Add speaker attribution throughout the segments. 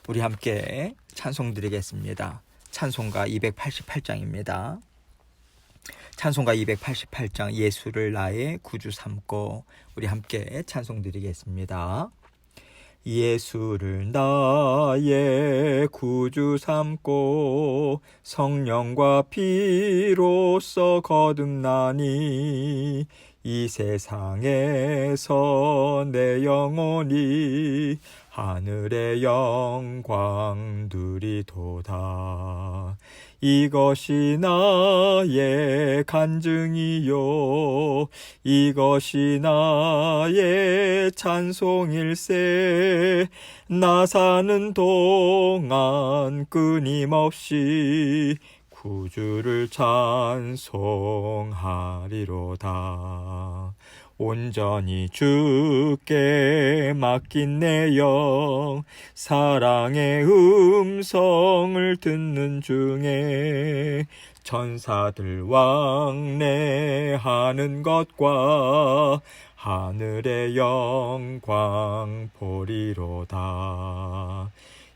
Speaker 1: 우리 함께 찬송 드리겠습니다. 찬송가 288장입니다. 찬송가 288장 예수를 나의 구주 삼고 우리 함께 찬송 드리겠습니다. 예수를 나의 구주 삼고 성령과 피로써 거듭나니 이 세상에서 내 영혼이 하늘의 영광 누리도다. 이것이 나의 간증이요 이것이 나의 찬송일세. 나 사는 동안 끊임없이 구주를 찬송하리로다. 온전히 주께 맡긴 내 영 사랑의 음성을 듣는 중에 천사들 왕래하는 것과 하늘의 영광 보리로다.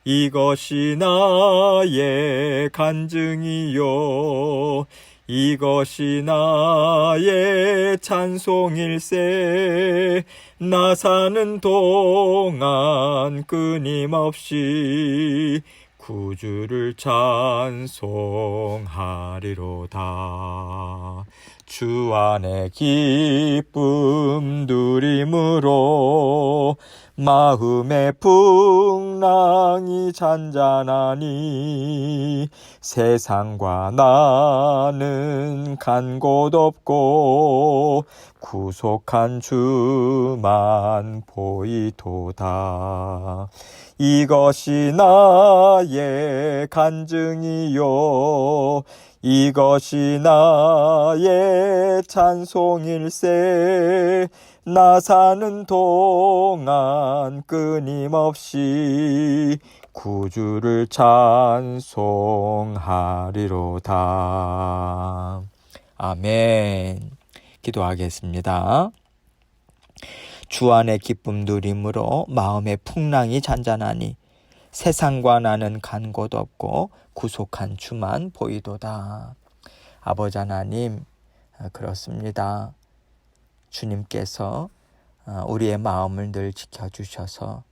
Speaker 1: 이것이 나의 간증이요 이것이 나의 찬송일세. 나 사는 동안 끊임없이 구주를 찬송하리로다. 주 안에 기쁨 누림으로 마음의 풍랑이 잔잔하니 세상과 나는 간 곳 없고 구속한 주만 보이도다. 이것이 나의 간증이요 이것이 나의 찬송일세. 나 사는 동안 끊임없이 구주를 찬송하리로다. 아멘. 기도하겠습니다. 주 안에 기쁨 누림으로 마음의 풍랑이 잔잔하니 세상과 나는 간 곳 없고 구속한 주만 보이도다. 아버지 하나님, 그렇습니다. 주님께서 우리의 마음을 늘 지켜주셔서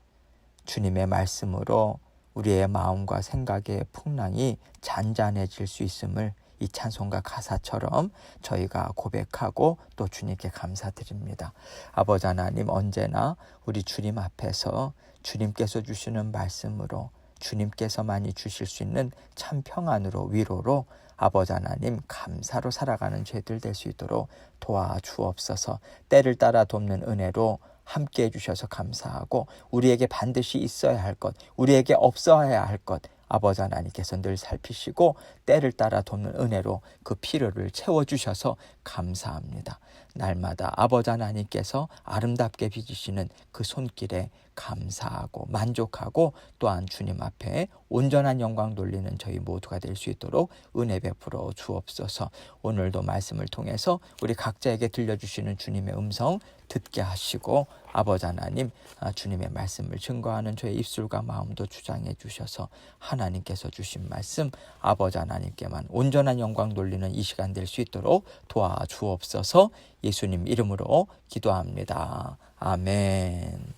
Speaker 1: 주님의 말씀으로 우리의 마음과 생각의 풍랑이 잔잔해질 수 있음을 이 찬송가 가사처럼 저희가 고백하고 또 주님께 감사드립니다. 아버지 하나님, 언제나 우리 주님 앞에서 주님께서 주시는 말씀으로 주님께서만이 주실 수 있는 참 평안으로 위로로 아버지 하나님 감사로 살아가는 죄들 될 수 있도록 도와주옵소서. 때를 따라 돕는 은혜로 함께 해주셔서 감사하고 우리에게 반드시 있어야 할 것, 우리에게 없어야 할 것 아버지 하나님께서 늘 살피시고 때를 따라 돕는 은혜로 그 필요를 채워주셔서 감사합니다. 날마다 아버지 하나님께서 아름답게 빚으시는 그 손길에 감사하고 만족하고 또한 주님 앞에 온전한 영광 돌리는 저희 모두가 될 수 있도록 은혜 베풀어 주옵소서. 오늘도 말씀을 통해서 우리 각자에게 들려주시는 주님의 음성 듣게 하시고 아버지 하나님 주님의 말씀을 증거하는 저의 입술과 마음도 주장해 주셔서 하나님께서 주신 말씀 아버지 하나님께만 온전한 영광 돌리는 이 시간 될 수 있도록 도와주옵소서. 예수님 이름으로 기도합니다. 아멘.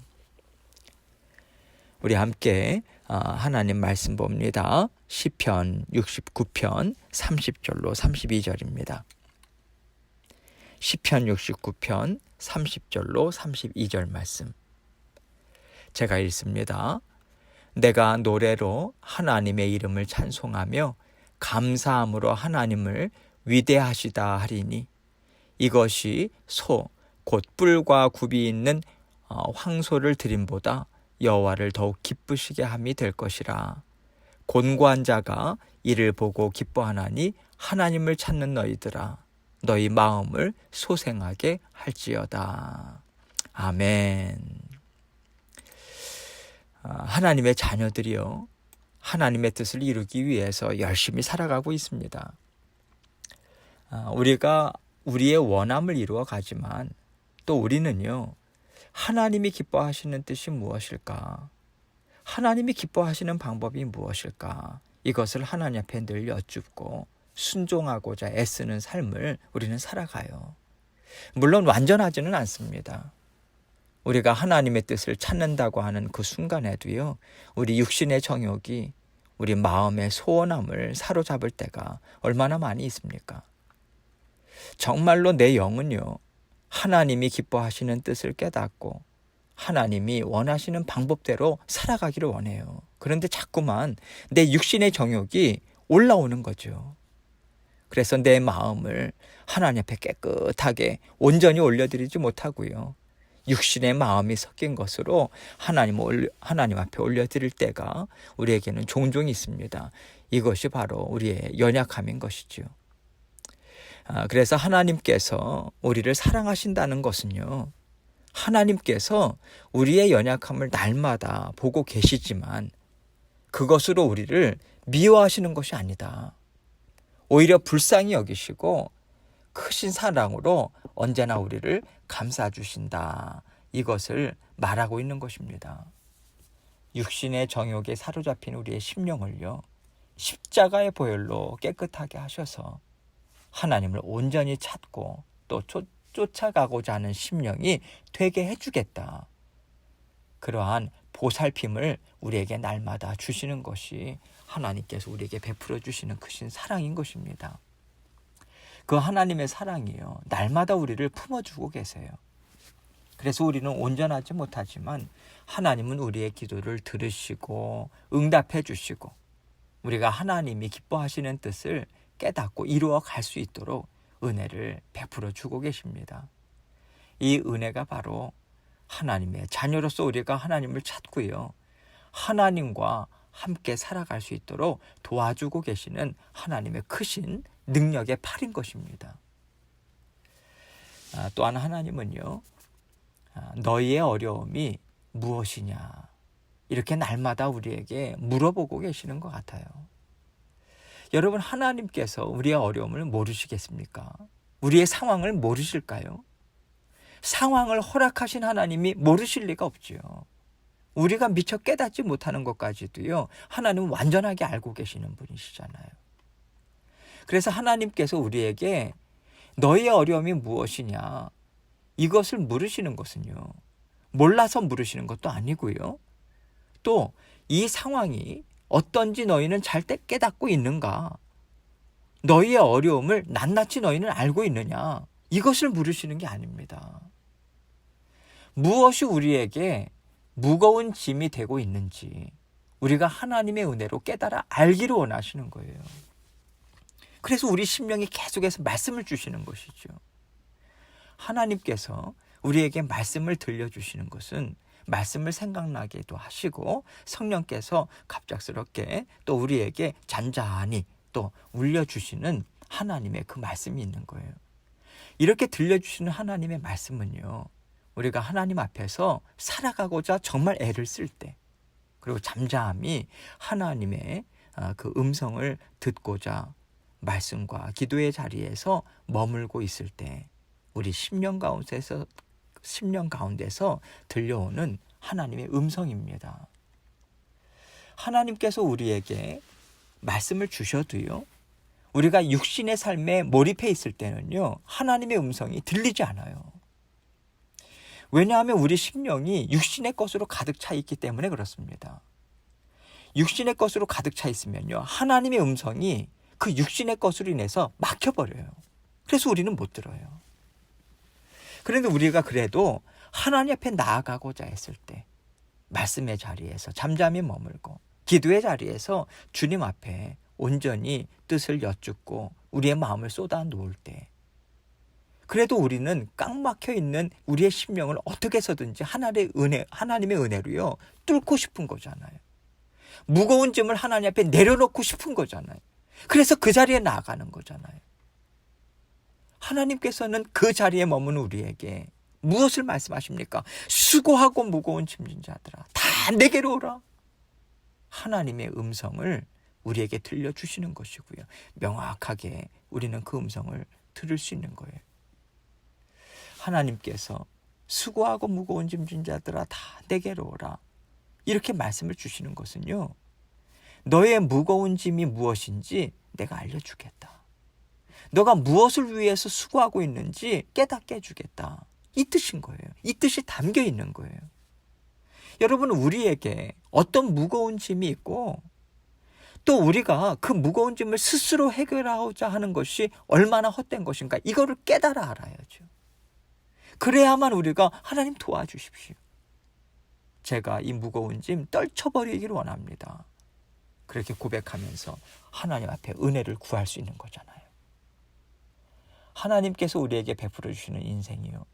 Speaker 1: 우리 함께 하나님 말씀 봅니다. 시편 69편 30절로 32절입니다. 시편 69편 30절로 32절 말씀 제가 읽습니다. 내가 노래로 하나님의 이름을 찬송하며 감사함으로 하나님을 위대하시다 하리니 이것이 소 곧 뿔과 굽이 있는 황소를 드림보다 여호와를 더욱 기쁘시게 함이 될 것이라. 곤고한 자가 이를 보고 기뻐하나니 하나님을 찾는 너희들아 너희 마음을 소생하게 할지어다. 아멘. 하나님의 자녀들이요 하나님의 뜻을 이루기 위해서 열심히 살아가고 있습니다. 우리가 우리의 원함을 이루어 가지만 또 우리는요 하나님이 기뻐하시는 뜻이 무엇일까? 하나님이 기뻐하시는 방법이 무엇일까? 이것을 하나님 앞에 늘 여쭙고 순종하고자 애쓰는 삶을 우리는 살아가요. 물론 완전하지는 않습니다. 우리가 하나님의 뜻을 찾는다고 하는 그 순간에도요, 우리 육신의 정욕이 우리 마음의 소원함을 사로잡을 때가 얼마나 많이 있습니까? 정말로 내 영은요, 하나님이 기뻐하시는 뜻을 깨닫고 하나님이 원하시는 방법대로 살아가기를 원해요. 그런데 자꾸만 내 육신의 정욕이 올라오는 거죠. 그래서 내 마음을 하나님 앞에 깨끗하게 온전히 올려드리지 못하고요, 육신의 마음이 섞인 것으로 하나님 앞에 올려드릴 때가 우리에게는 종종 있습니다. 이것이 바로 우리의 연약함인 것이죠. 그래서 하나님께서 우리를 사랑하신다는 것은요, 하나님께서 우리의 연약함을 날마다 보고 계시지만 그것으로 우리를 미워하시는 것이 아니다. 오히려 불쌍히 여기시고 크신 사랑으로 언제나 우리를 감싸주신다. 이것을 말하고 있는 것입니다. 육신의 정욕에 사로잡힌 우리의 심령을요, 십자가의 보혈로 깨끗하게 하셔서 하나님을 온전히 찾고 또 쫓아가고자 하는 심령이 되게 해주겠다. 그러한 보살핌을 우리에게 날마다 주시는 것이 하나님께서 우리에게 베풀어 주시는 크신 사랑인 것입니다. 그 하나님의 사랑이요, 날마다 우리를 품어주고 계세요. 그래서 우리는 온전하지 못하지만 하나님은 우리의 기도를 들으시고 응답해 주시고 우리가 하나님이 기뻐하시는 뜻을 깨닫고 이루어 갈 수 있도록 은혜를 베풀어 주고 계십니다. 이 은혜가 바로 하나님의 자녀로서 우리가 하나님을 찾고요, 하나님과 함께 살아갈 수 있도록 도와주고 계시는 하나님의 크신 능력의 팔인 것입니다. 또한 하나님은요, 너희의 어려움이 무엇이냐, 이렇게 날마다 우리에게 물어보고 계시는 것 같아요. 여러분, 하나님께서 우리의 어려움을 모르시겠습니까? 우리의 상황을 모르실까요? 상황을 허락하신 하나님이 모르실 리가 없지요. 우리가 미처 깨닫지 못하는 것까지도요, 하나님은 완전하게 알고 계시는 분이시잖아요. 그래서 하나님께서 우리에게 너희의 어려움이 무엇이냐, 이것을 물으시는 것은요, 몰라서 물으시는 것도 아니고요, 또 이 상황이 어떤지 너희는 잘 깨닫고 있는가, 너희의 어려움을 낱낱이 너희는 알고 있느냐, 이것을 물으시는 게 아닙니다. 무엇이 우리에게 무거운 짐이 되고 있는지 우리가 하나님의 은혜로 깨달아 알기를 원하시는 거예요. 그래서 우리 심령이 계속해서 말씀을 주시는 것이죠. 하나님께서 우리에게 말씀을 들려주시는 것은 말씀을 생각나게도 하시고 성령께서 갑작스럽게 또 우리에게 잔잔히 또 울려주시는 하나님의 그 말씀이 있는 거예요. 이렇게 들려주시는 하나님의 말씀은요, 우리가 하나님 앞에서 살아가고자 정말 애를 쓸 때, 그리고 잠잠히 하나님의 그 음성을 듣고자 말씀과 기도의 자리에서 머물고 있을 때 우리 심령 가운데서 들려오는 하나님의 음성입니다. 하나님께서 우리에게 말씀을 주셔도요, 우리가 육신의 삶에 몰입해 있을 때는요, 하나님의 음성이 들리지 않아요. 왜냐하면 우리 심령이 육신의 것으로 가득 차 있기 때문에 그렇습니다. 육신의 것으로 가득 차 있으면요, 하나님의 음성이 그 육신의 것으로 인해서 막혀버려요. 그래서 우리는 못 들어요. 그런데 우리가 그래도 하나님 앞에 나아가고자 했을 때 말씀의 자리에서 잠잠히 머물고 기도의 자리에서 주님 앞에 온전히 뜻을 여쭙고 우리의 마음을 쏟아 놓을 때, 그래도 우리는 꽉 막혀 있는 우리의 심령을 어떻게 해서든지 하나님의 은혜로요, 뚫고 싶은 거잖아요. 무거운 짐을 하나님 앞에 내려놓고 싶은 거잖아요. 그래서 그 자리에 나아가는 거잖아요. 하나님께서는 그 자리에 머무는 우리에게 무엇을 말씀하십니까? 수고하고 무거운 짐진 자들아, 다 내게로 오라. 하나님의 음성을 우리에게 들려주시는 것이고요, 명확하게 우리는 그 음성을 들을 수 있는 거예요. 하나님께서 수고하고 무거운 짐진 자들아 다 내게로 오라, 이렇게 말씀을 주시는 것은요, 너의 무거운 짐이 무엇인지 내가 알려주겠다. 너가 무엇을 위해서 수고하고 있는지 깨닫게 해주겠다. 이 뜻인 거예요. 이 뜻이 담겨 있는 거예요. 여러분, 우리에게 어떤 무거운 짐이 있고 또 우리가 그 무거운 짐을 스스로 해결하고자 하는 것이 얼마나 헛된 것인가, 이거를 깨달아 알아야죠. 그래야만 우리가 하나님 도와주십시오. 제가 이 무거운 짐 떨쳐버리기를 원합니다. 그렇게 고백하면서 하나님 앞에 은혜를 구할 수 있는 거잖아요. 하나님께서 우리에게 베풀어 주시는 인생이요,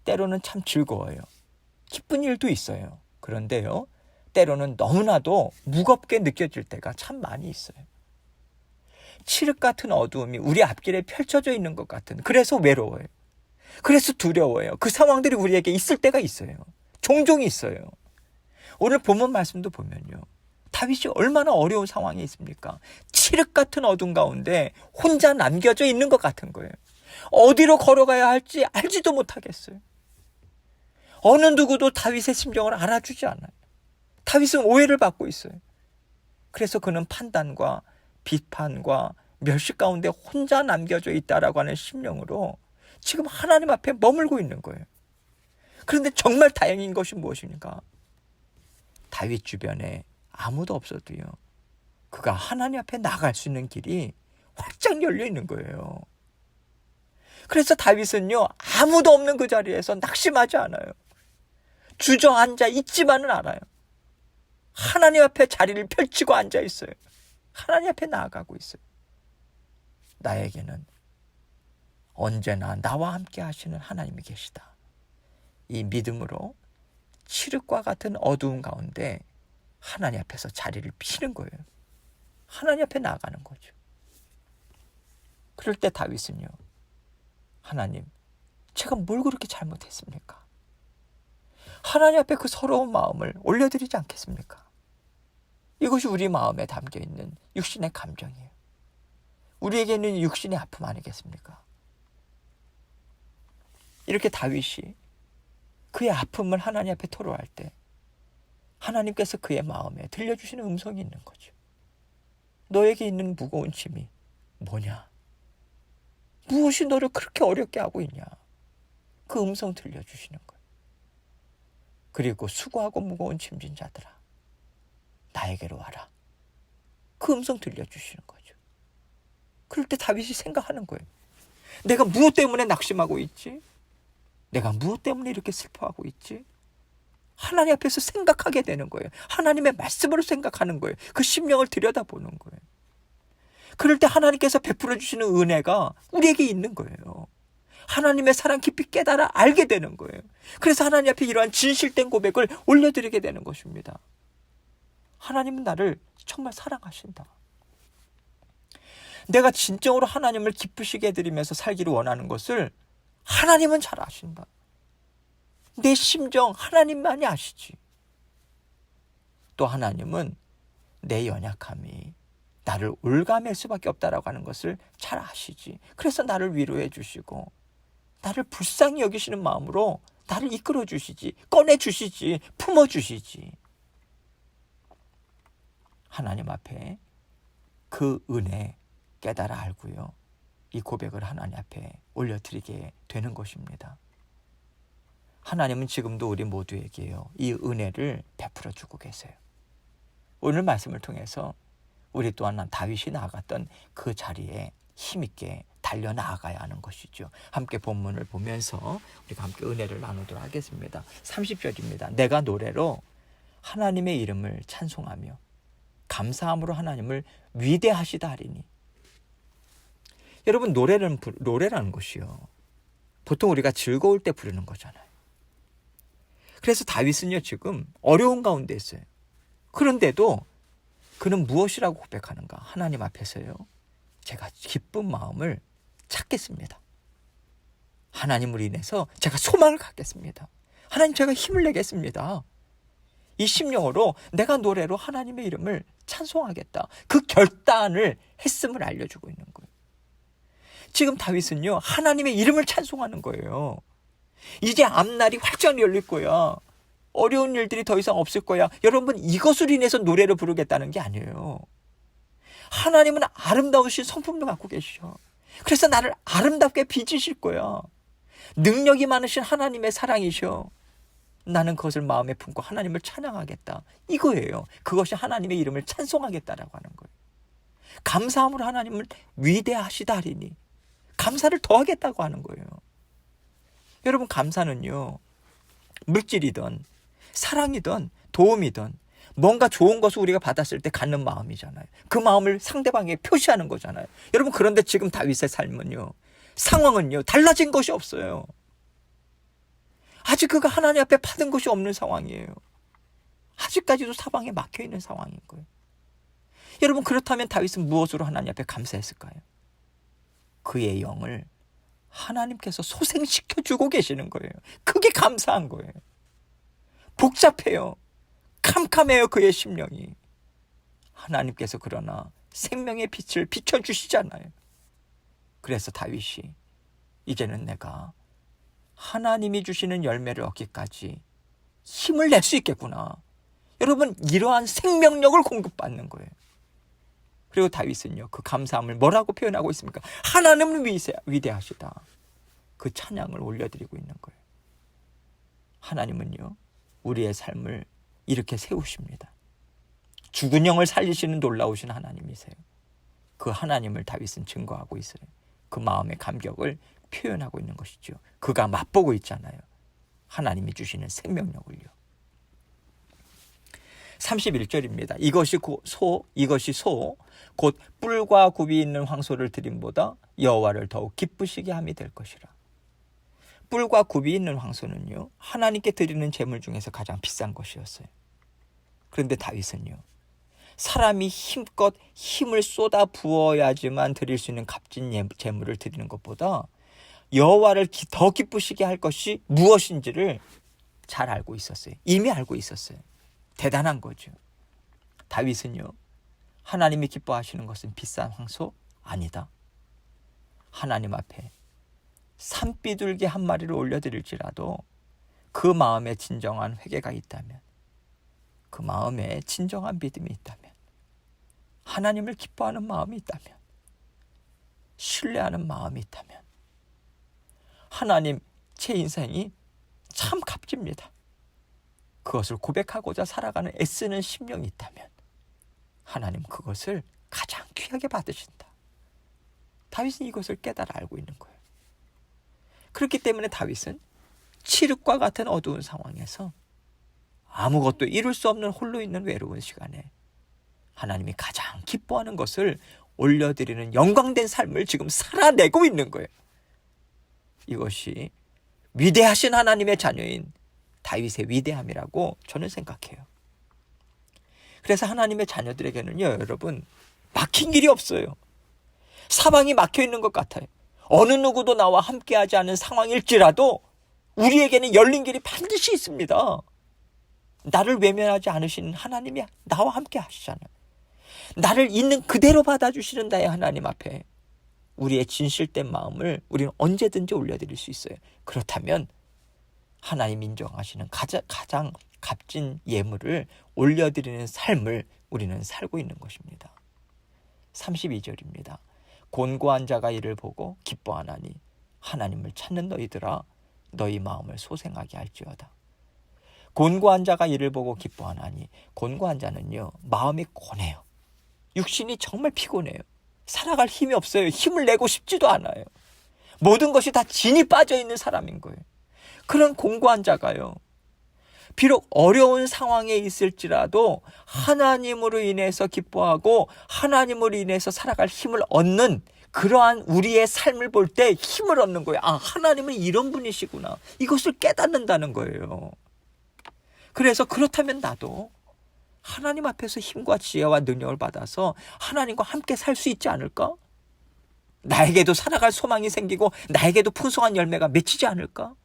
Speaker 1: 때로는 참 즐거워요. 기쁜 일도 있어요. 그런데요, 때로는 너무나도 무겁게 느껴질 때가 참 많이 있어요. 칠흑 같은 어두움이 우리 앞길에 펼쳐져 있는 것 같은, 그래서 외로워요. 그래서 두려워요. 그 상황들이 우리에게 있을 때가 있어요. 종종 있어요. 오늘 본문 말씀도 보면요, 다윗이 얼마나 어려운 상황이 있습니까? 칠흑 같은 어둠 가운데 혼자 남겨져 있는 것 같은 거예요. 어디로 걸어가야 할지 알지도 못하겠어요. 어느 누구도 다윗의 심정을 알아주지 않아요. 다윗은 오해를 받고 있어요. 그래서 그는 판단과 비판과 멸시 가운데 혼자 남겨져 있다라고 하는 심령으로 지금 하나님 앞에 머물고 있는 거예요. 그런데 정말 다행인 것이 무엇입니까? 다윗 주변에 아무도 없어도요, 그가 하나님 앞에 나갈 수 있는 길이 활짝 열려 있는 거예요. 그래서 다윗은요, 아무도 없는 그 자리에서 낙심하지 않아요. 주저앉아 있지만은 않아요. 하나님 앞에 자리를 펼치고 앉아 있어요. 하나님 앞에 나아가고 있어요. 나에게는 언제나 나와 함께 하시는 하나님이 계시다. 이 믿음으로 칠흑과 같은 어두운 가운데 하나님 앞에서 자리를 피는 거예요. 하나님 앞에 나아가는 거죠. 그럴 때 다윗은요, 하나님, 제가 뭘 그렇게 잘못했습니까? 하나님 앞에 그 서러운 마음을 올려드리지 않겠습니까? 이것이 우리 마음에 담겨있는 육신의 감정이에요. 우리에게는 육신의 아픔 아니겠습니까? 이렇게 다윗이 그의 아픔을 하나님 앞에 토로할 때 하나님께서 그의 마음에 들려주시는 음성이 있는 거죠. 너에게 있는 무거운 짐이 뭐냐? 무엇이 너를 그렇게 어렵게 하고 있냐? 그 음성 들려주시는 거예요. 그리고 수고하고 무거운 짐진 자들아, 나에게로 와라. 그 음성 들려주시는 거죠. 그럴 때 다윗이 생각하는 거예요. 내가 무엇 때문에 낙심하고 있지? 내가 무엇 때문에 이렇게 슬퍼하고 있지? 하나님 앞에서 생각하게 되는 거예요. 하나님의 말씀으로 생각하는 거예요. 그 심령을 들여다보는 거예요. 그럴 때 하나님께서 베풀어 주시는 은혜가 우리에게 있는 거예요. 하나님의 사랑 깊이 깨달아 알게 되는 거예요. 그래서 하나님 앞에 이러한 진실된 고백을 올려드리게 되는 것입니다. 하나님은 나를 정말 사랑하신다. 내가 진정으로 하나님을 기쁘시게 해드리면서 살기를 원하는 것을 하나님은 잘 아신다. 내 심정 하나님만이 아시지. 또 하나님은 내 연약함이 나를 올가맬 수밖에 없다라고 하는 것을 잘 아시지. 그래서 나를 위로해 주시고 나를 불쌍히 여기시는 마음으로 나를 이끌어 주시지, 꺼내 주시지, 품어 주시지. 하나님 앞에 그 은혜 깨달아 알고요, 이 고백을 하나님 앞에 올려드리게 되는 것입니다. 하나님은 지금도 우리 모두에게요, 이 은혜를 베풀어 주고 계세요. 오늘 말씀을 통해서 우리 또한 다윗이 나아갔던 그 자리에 힘있게 달려나아가야 하는 것이죠. 함께 본문을 보면서 우리가 함께 은혜를 나누도록 하겠습니다. 30절입니다. 내가 노래로 하나님의 이름을 찬송하며 감사함으로 하나님을 위대하시다 하리니. 여러분, 노래라는 것이요, 보통 우리가 즐거울 때 부르는 거잖아요. 그래서 다윗은요, 지금 어려운 가운데 있어요. 그런데도 그는 무엇이라고 고백하는가? 하나님 앞에서요, 제가 기쁜 마음을 찾겠습니다. 하나님을 인해서 제가 소망을 갖겠습니다. 하나님, 제가 힘을 내겠습니다. 이 심령으로 내가 노래로 하나님의 이름을 찬송하겠다. 그 결단을 했음을 알려주고 있는 거예요. 지금 다윗은요, 하나님의 이름을 찬송하는 거예요. 이제 앞날이 활짝 열릴 거야. 어려운 일들이 더 이상 없을 거야. 여러분, 이것으로 인해서 노래를 부르겠다는 게 아니에요. 하나님은 아름다우신 성품도 갖고 계셔. 그래서 나를 아름답게 빚으실 거야. 능력이 많으신 하나님의 사랑이셔. 나는 그것을 마음에 품고 하나님을 찬양하겠다. 이거예요. 그것이 하나님의 이름을 찬송하겠다라고 하는 거예요. 감사함으로 하나님을 위대하시다 하리니 감사를 더하겠다고 하는 거예요. 여러분, 감사는요, 물질이든 사랑이든 도움이든 뭔가 좋은 것을 우리가 받았을 때 갖는 마음이잖아요. 그 마음을 상대방에게 표시하는 거잖아요. 여러분, 그런데 지금 다윗의 삶은요, 상황은요, 달라진 것이 없어요. 아직 그가 하나님 앞에 받은 것이 없는 상황이에요. 아직까지도 사방에 막혀있는 상황인 거예요. 여러분, 그렇다면 다윗은 무엇으로 하나님 앞에 감사했을까요? 그의 영을 하나님께서 소생시켜주고 계시는 거예요. 그게 감사한 거예요. 복잡해요. 캄캄해요. 그의 심령이. 하나님께서 그러나 생명의 빛을 비춰주시잖아요. 그래서 다윗이 이제는 내가 하나님이 주시는 열매를 얻기까지 힘을 낼 수 있겠구나. 여러분, 이러한 생명력을 공급받는 거예요. 그리고 다윗은요, 그 감사함을 뭐라고 표현하고 있습니까? 하나님은 위대하시다. 그 찬양을 올려드리고 있는 거예요. 하나님은요, 우리의 삶을 이렇게 세우십니다. 죽은 영을 살리시는 놀라우신 하나님이세요. 그 하나님을 다윗은 증거하고 있어요. 그 마음의 감격을 표현하고 있는 것이죠. 그가 맛보고 있잖아요. 하나님이 주시는 생명력을요. 31절입니다. 이것이 소, 곧 뿔과 굽이 있는 황소를 드림보다 여호와를 더욱 기쁘시게 함이 될 것이라. 뿔과 굽이 있는 황소는요, 하나님께 드리는 제물 중에서 가장 비싼 것이었어요. 그런데 다윗은요, 사람이 힘껏 힘을 쏟아 부어야지만 드릴 수 있는 값진 제물을 드리는 것보다 여호와를 더 기쁘시게 할 것이 무엇인지를 잘 알고 있었어요. 이미 알고 있었어요. 대단한 거죠. 다윗은요, 하나님이 기뻐하시는 것은 비싼 황소? 아니다. 하나님 앞에 산비둘기 한 마리를 올려드릴지라도 그 마음에 진정한 회개가 있다면, 그 마음에 진정한 믿음이 있다면, 하나님을 기뻐하는 마음이 있다면, 신뢰하는 마음이 있다면, 하나님, 제 인생이 참 값집니다. 그것을 고백하고자 살아가는 애쓰는 심령이 있다면 하나님 그것을 가장 귀하게 받으신다. 다윗은 이것을 깨달아 알고 있는 거예요. 그렇기 때문에 다윗은 칠흑과 같은 어두운 상황에서 아무것도 이룰 수 없는 홀로 있는 외로운 시간에 하나님이 가장 기뻐하는 것을 올려드리는 영광된 삶을 지금 살아내고 있는 거예요. 이것이 위대하신 하나님의 자녀인 다윗의 위대함이라고 저는 생각해요. 그래서 하나님의 자녀들에게는요, 여러분, 막힌 길이 없어요. 사방이 막혀 있는 것 같아요. 어느 누구도 나와 함께하지 않은 상황일지라도 우리에게는 열린 길이 반드시 있습니다. 나를 외면하지 않으시는 하나님이 나와 함께 하시잖아요. 나를 있는 그대로 받아주시는 나의 하나님 앞에 우리의 진실된 마음을 우리는 언제든지 올려드릴 수 있어요. 그렇다면 하나님 인정하시는 가장 값진 예물을 올려드리는 삶을 우리는 살고 있는 것입니다. 32절입니다. 곤고한 자가 이를 보고 기뻐하나니 하나님을 찾는 너희들아 너희 마음을 소생하게 할지어다. 곤고한 자가 이를 보고 기뻐하나니, 곤고한 자는요, 마음이 고뇌해요. 육신이 정말 피곤해요. 살아갈 힘이 없어요. 힘을 내고 싶지도 않아요. 모든 것이 다 진이 빠져 있는 사람인 거예요. 그런 공고한 자가요, 비록 어려운 상황에 있을지라도 하나님으로 인해서 기뻐하고 하나님으로 인해서 살아갈 힘을 얻는 그러한 우리의 삶을 볼 때 힘을 얻는 거예요. 아, 하나님은 이런 분이시구나. 이것을 깨닫는다는 거예요. 그래서 그렇다면 나도 하나님 앞에서 힘과 지혜와 능력을 받아서 하나님과 함께 살 수 있지 않을까? 나에게도 살아갈 소망이 생기고 나에게도 풍성한 열매가 맺히지 않을까?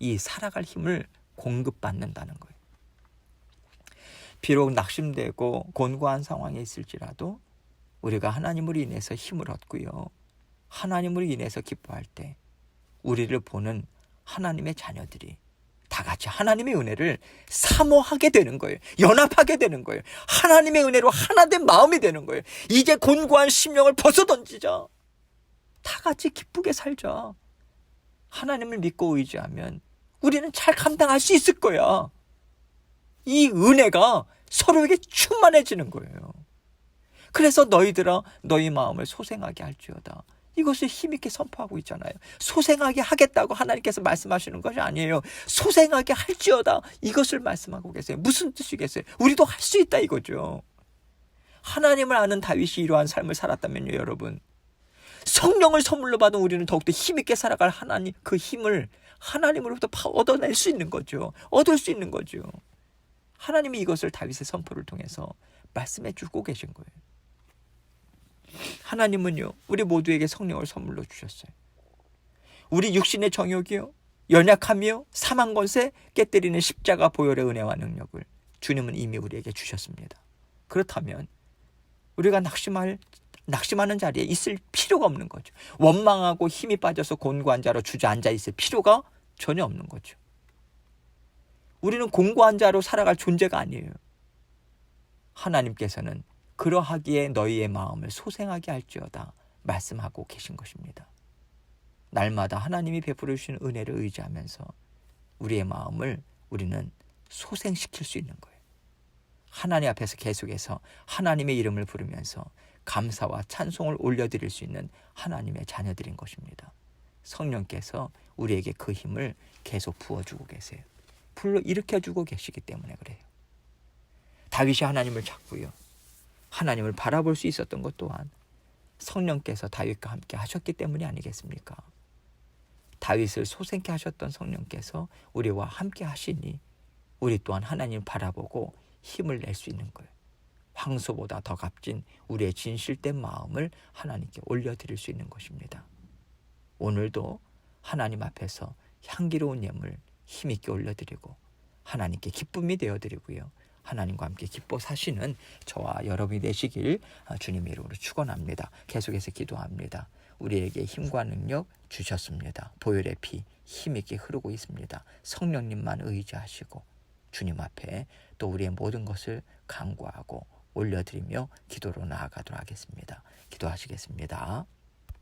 Speaker 1: 이 살아갈 힘을 공급받는다는 거예요. 비록 낙심되고 곤고한 상황에 있을지라도 우리가 하나님으로 인해서 힘을 얻고요, 하나님으로 인해서 기뻐할 때 우리를 보는 하나님의 자녀들이 다 같이 하나님의 은혜를 사모하게 되는 거예요. 연합하게 되는 거예요. 하나님의 은혜로 하나된 마음이 되는 거예요. 이제 곤고한 심령을 벗어던지자. 다 같이 기쁘게 살자. 하나님을 믿고 의지하면 우리는 잘 감당할 수 있을 거야. 이 은혜가 서로에게 충만해지는 거예요. 그래서 너희들아 너희 마음을 소생하게 할지어다. 이것을 힘있게 선포하고 있잖아요. 소생하게 하겠다고 하나님께서 말씀하시는 것이 아니에요. 소생하게 할지어다. 이것을 말씀하고 계세요. 무슨 뜻이겠어요? 우리도 할 수 있다 이거죠. 하나님을 아는 다윗이 이러한 삶을 살았다면요, 여러분. 성령을 선물로 받은 우리는 더욱더 힘있게 살아갈 하나님, 그 힘을 하나님으로부터 얻어낼 수 있는 거죠. 얻을 수 있는 거죠. 하나님이 이것을 다윗의 선포를 통해서 말씀해 주고 계신 거예요. 하나님은요, 우리 모두에게 성령을 선물로 주셨어요. 우리 육신의 정욕이요, 연약함이요, 사망 권세 깨뜨리는 십자가 보혈의 은혜와 능력을 주님은 이미 우리에게 주셨습니다. 그렇다면 우리가 낙심하는 자리에 있을 필요가 없는 거죠. 원망하고 힘이 빠져서 곤고한 자로 주저앉아 있을 필요가 전혀 없는 거죠. 우리는 곤고한 자로 살아갈 존재가 아니에요. 하나님께서는 그러하기에 너희의 마음을 소생하게 할지어다 말씀하고 계신 것입니다. 날마다 하나님이 베풀어 주시는 은혜를 의지하면서 우리의 마음을 우리는 소생시킬 수 있는 거예요. 하나님 앞에서 계속해서 하나님의 이름을 부르면서 감사와 찬송을 올려드릴 수 있는 하나님의 자녀들인 것입니다. 성령께서 우리에게 그 힘을 계속 부어주고 계세요. 불러 일으켜주고 계시기 때문에 그래요. 다윗이 하나님을 찾고요, 하나님을 바라볼 수 있었던 것 또한 성령께서 다윗과 함께 하셨기 때문이 아니겠습니까? 다윗을 소생케 하셨던 성령께서 우리와 함께 하시니 우리 또한 하나님을 바라보고 힘을 낼 수 있는 거예요. 황소보다 더 값진 우리의 진실된 마음을 하나님께 올려드릴 수 있는 것입니다. 오늘도 하나님 앞에서 향기로운 예물 힘있게 올려드리고 하나님께 기쁨이 되어드리고요, 하나님과 함께 기뻐 사시는 저와 여러분이 되시길 주님의 이름으로 축원합니다. 계속해서 기도합니다. 우리에게 힘과 능력 주셨습니다. 보혈의 피 힘있게 흐르고 있습니다. 성령님만 의지하시고 주님 앞에 또 우리의 모든 것을 간구하고 올려드리며 기도로 나아가도록 하겠습니다. 기도하시겠습니다.